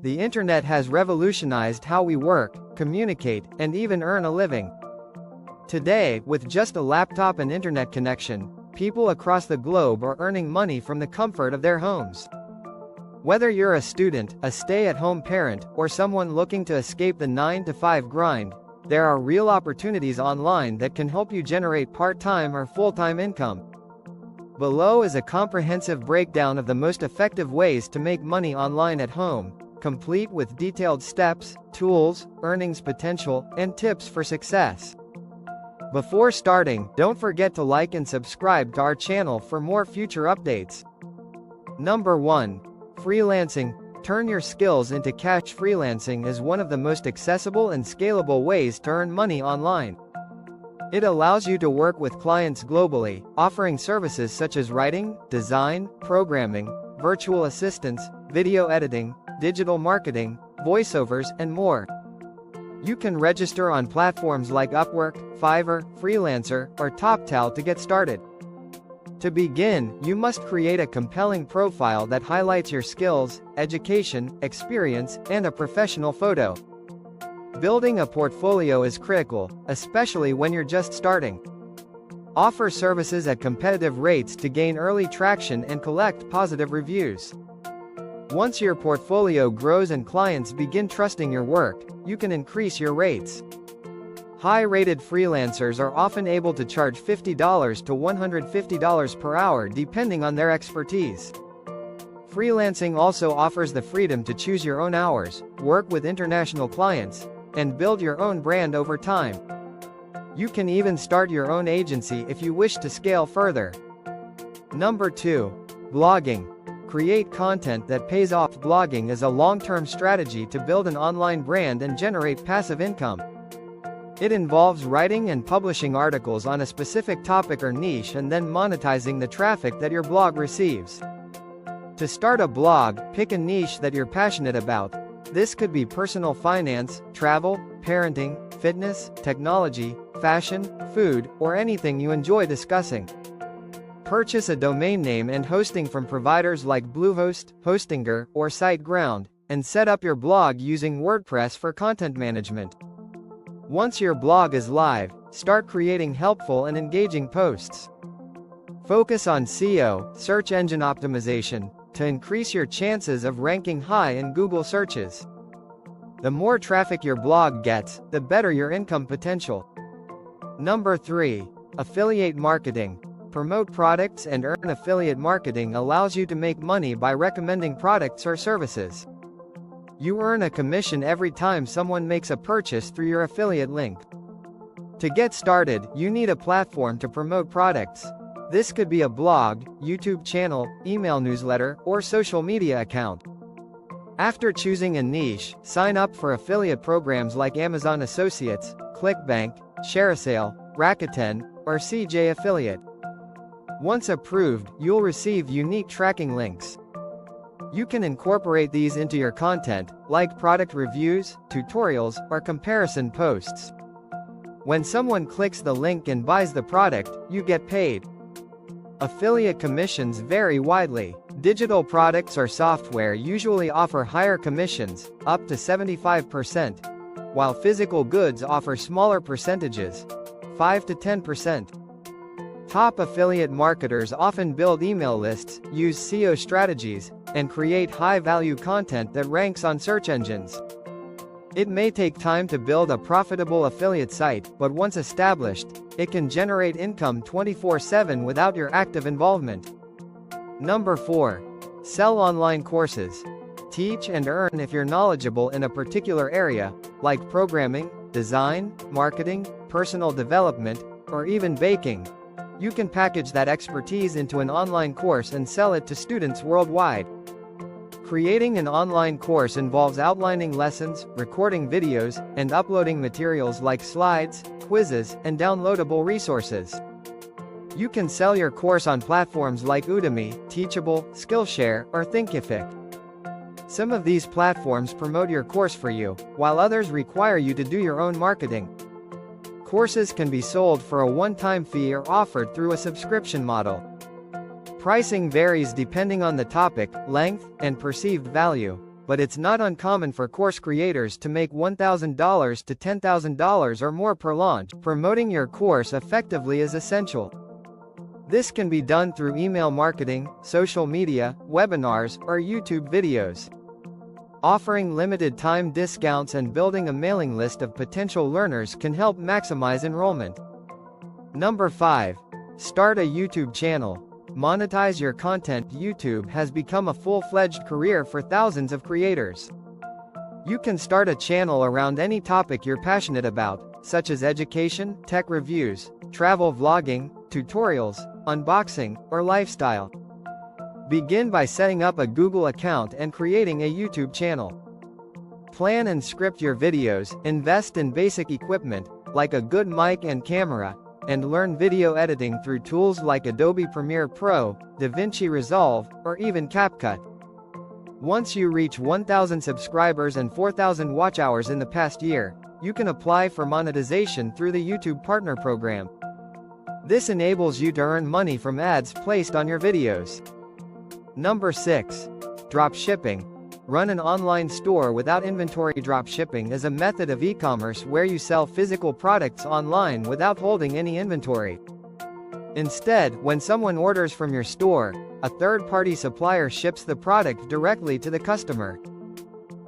The internet has revolutionized how we work, communicate, and even earn a living. Today, with just a laptop and internet connection, people across the globe are earning money from the comfort of their homes. Whether you're a student, a stay-at-home parent, or someone looking to escape the 9-to-5 grind, there are real opportunities online that can help you generate part-time or full-time income. Below is a comprehensive breakdown of the most effective ways to make money online at home, complete with detailed steps, tools, earnings potential, and tips for success. Before starting, don't forget to like and subscribe to our channel for more future updates. Number 1. Freelancing. Turn your skills into cash. Freelancing is one of the most accessible and scalable ways to earn money online. It allows you to work with clients globally, offering services such as writing, design, programming, virtual assistants, video editing, digital marketing, voiceovers, and more. You can register on platforms like Upwork, Fiverr, Freelancer, or TopTal to get started. To begin, you must create a compelling profile that highlights your skills, education, experience, and a professional photo. Building a portfolio is critical, especially when you're just starting. Offer services at competitive rates to gain early traction and collect positive reviews. Once your portfolio grows and clients begin trusting your work, you can increase your rates. High-rated freelancers are often able to charge $50 to $150 per hour depending on their expertise. Freelancing also offers the freedom to choose your own hours, work with international clients, and build your own brand over time. You can even start your own agency if you wish to scale further. Number 2. Blogging. Create content that pays off. Blogging is a long-term strategy to build an online brand and generate passive income. It involves writing and publishing articles on a specific topic or niche and then monetizing the traffic that your blog receives. To start a blog, pick a niche that you're passionate about. This could be personal finance, travel, parenting, fitness, technology, fashion, food, or anything you enjoy discussing. Purchase a domain name and hosting from providers like Bluehost, Hostinger, or SiteGround, and set up your blog using WordPress for content management. Once your blog is live, start creating helpful and engaging posts. Focus on SEO, search engine optimization, to increase your chances of ranking high in Google searches. The more traffic your blog gets, the better your income potential. Number 3. Affiliate marketing. Promote products and earn. Affiliate marketing allows you to make money by recommending products or services. You earn a commission every time someone makes a purchase through your affiliate link. To get started, you need a platform to promote products. This could be a blog, YouTube channel, email newsletter, or social media account. After choosing a niche, sign up for affiliate programs like Amazon Associates, ClickBank, ShareASale, Rakuten, or CJ Affiliate. Once approved, you'll receive unique tracking links. You can incorporate these into your content, like product reviews, tutorials, or comparison posts. When someone clicks the link and buys the product, you get paid. Affiliate commissions vary widely. Digital products or software usually offer higher commissions, up to 75%, while physical goods offer smaller percentages, 5 to 10%. Top affiliate marketers often build email lists, use SEO strategies, and create high-value content that ranks on search engines. It may take time to build a profitable affiliate site, but once established, it can generate income 24/7 without your active involvement. Number 4. Sell online courses. Teach and earn. If you're knowledgeable in a particular area, like programming, design, marketing, personal development, or even baking, you can package that expertise into an online course and sell it to students worldwide. Creating an online course involves outlining lessons, recording videos, and uploading materials like slides, quizzes, and downloadable resources. You can sell your course on platforms like Udemy, Teachable, Skillshare, or Thinkific. Some of these platforms promote your course for you, while others require you to do your own marketing. Courses can be sold for a one-time fee or offered through a subscription model. Pricing varies depending on the topic, length, and perceived value. but it's not uncommon for course creators to make $1,000 to $10,000 or more per launch. Promoting your course effectively is essential. This can be done through email marketing, social media, webinars, or YouTube videos. Offering limited-time discounts and building a mailing list of potential learners can help maximize enrollment. Number 5. Start a YouTube channel. Monetize your content. YouTube has become a full-fledged career for thousands of creators. You can start a channel around any topic you're passionate about, such as education, tech reviews, travel vlogging, tutorials, unboxing, or lifestyle. Begin by setting up a Google account and creating a YouTube channel. Plan and script your videos, invest in basic equipment, like a good mic and camera, and learn video editing through tools like Adobe Premiere Pro, DaVinci Resolve, or even CapCut. Once you reach 1,000 subscribers and 4,000 watch hours in the past year, you can apply for monetization through the YouTube Partner Program. This enables you to earn money from ads placed on your videos. Number 6. Dropshipping. Run an online store without inventory. Dropshipping is a method of e-commerce where you sell physical products online without holding any inventory. Instead, when someone orders from your store, a third-party supplier ships the product directly to the customer.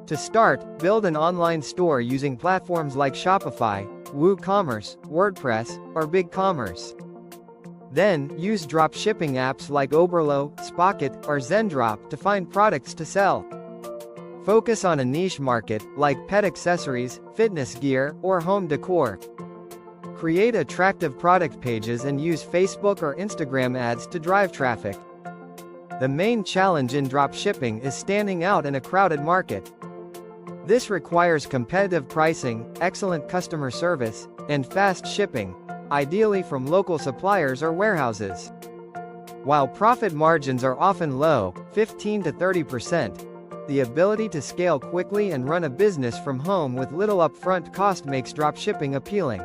To start, build an online store using platforms like Shopify, WooCommerce, WordPress, or BigCommerce. Then, use dropshipping apps like Oberlo, Spocket, or Zendrop to find products to sell. Focus on a niche market, like pet accessories, fitness gear, or home decor. Create attractive product pages and use Facebook or Instagram ads to drive traffic. The main challenge in dropshipping is standing out in a crowded market. This requires competitive pricing, excellent customer service, and fast shipping, ideally from local suppliers or warehouses. While profit margins are often low, 15 to 30%, the ability to scale quickly and run a business from home with little upfront cost makes dropshipping appealing.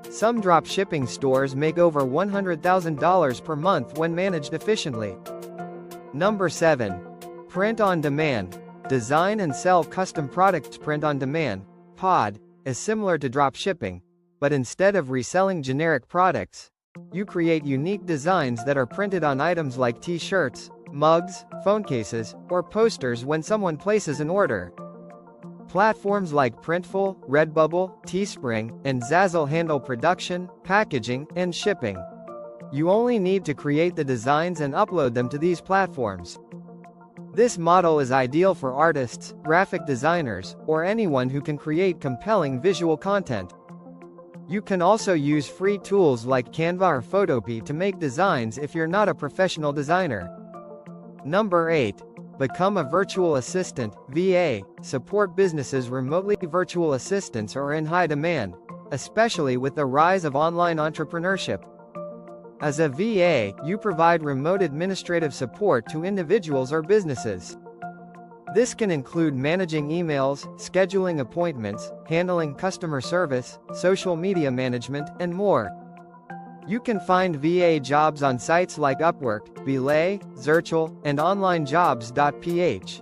Some dropshipping stores make over $100,000 per month when managed efficiently. Number 7. Print on demand. Design and sell custom products. Print on demand, POD, is similar to dropshipping, but instead of reselling generic products, you create unique designs that are printed on items like t-shirts, mugs, phone cases, or posters when someone places an order. Platforms like Printful, Redbubble, Teespring, and Zazzle handle production, packaging, and shipping. You only need to create the designs and upload them to these platforms. This model is ideal for artists, graphic designers, or anyone who can create compelling visual content. You can also use free tools like Canva or Photopea to make designs if you're not a professional designer. Number 8. Become a virtual assistant, VA. Support businesses remotely. Virtual assistants are in high demand, especially with the rise of online entrepreneurship. As a VA, you provide remote administrative support to individuals or businesses. This can include managing emails, scheduling appointments, handling customer service, social media management, and more. You can find VA jobs on sites like Upwork, Belay, Zirtual, and OnlineJobs.ph.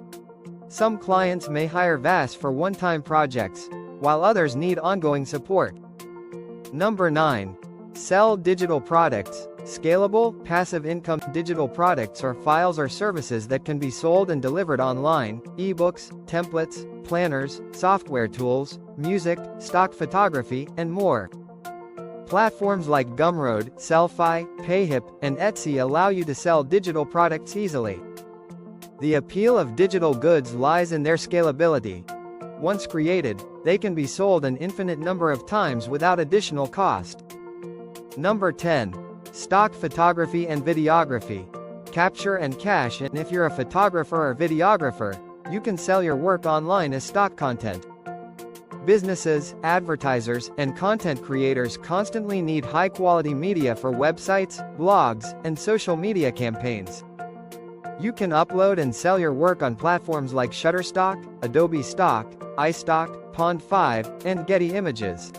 Some clients may hire VAs for one-time projects, while others need ongoing support. Number 9. Sell digital products. Scalable, passive income. Digital products are files or services that can be sold and delivered online, ebooks, templates, planners, software tools, music, stock photography, and more. Platforms like Gumroad, Sellfy, Payhip, and Etsy allow you to sell digital products easily. The appeal of digital goods lies in their scalability. Once created, they can be sold an infinite number of times without additional cost. Number 10. Stock photography and videography. Capture and cash. And if you're a photographer or videographer, you can sell your work online as stock content. Businesses, advertisers, and content creators constantly need high-quality media for websites, blogs, and social media campaigns. You can upload and sell your work on platforms like Shutterstock, Adobe Stock, iStock, Pond5, and Getty Images.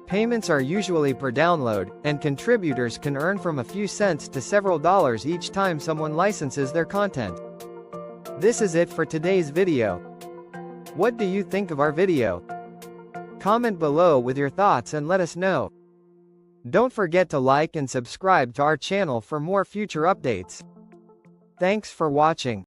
Payments are usually per download, and contributors can earn from a few cents to several dollars each time someone licenses their content. This is it for today's video. What do you think of our video? Comment below with your thoughts and let us know. Don't forget to like and subscribe to our channel for more future updates. Thanks for watching.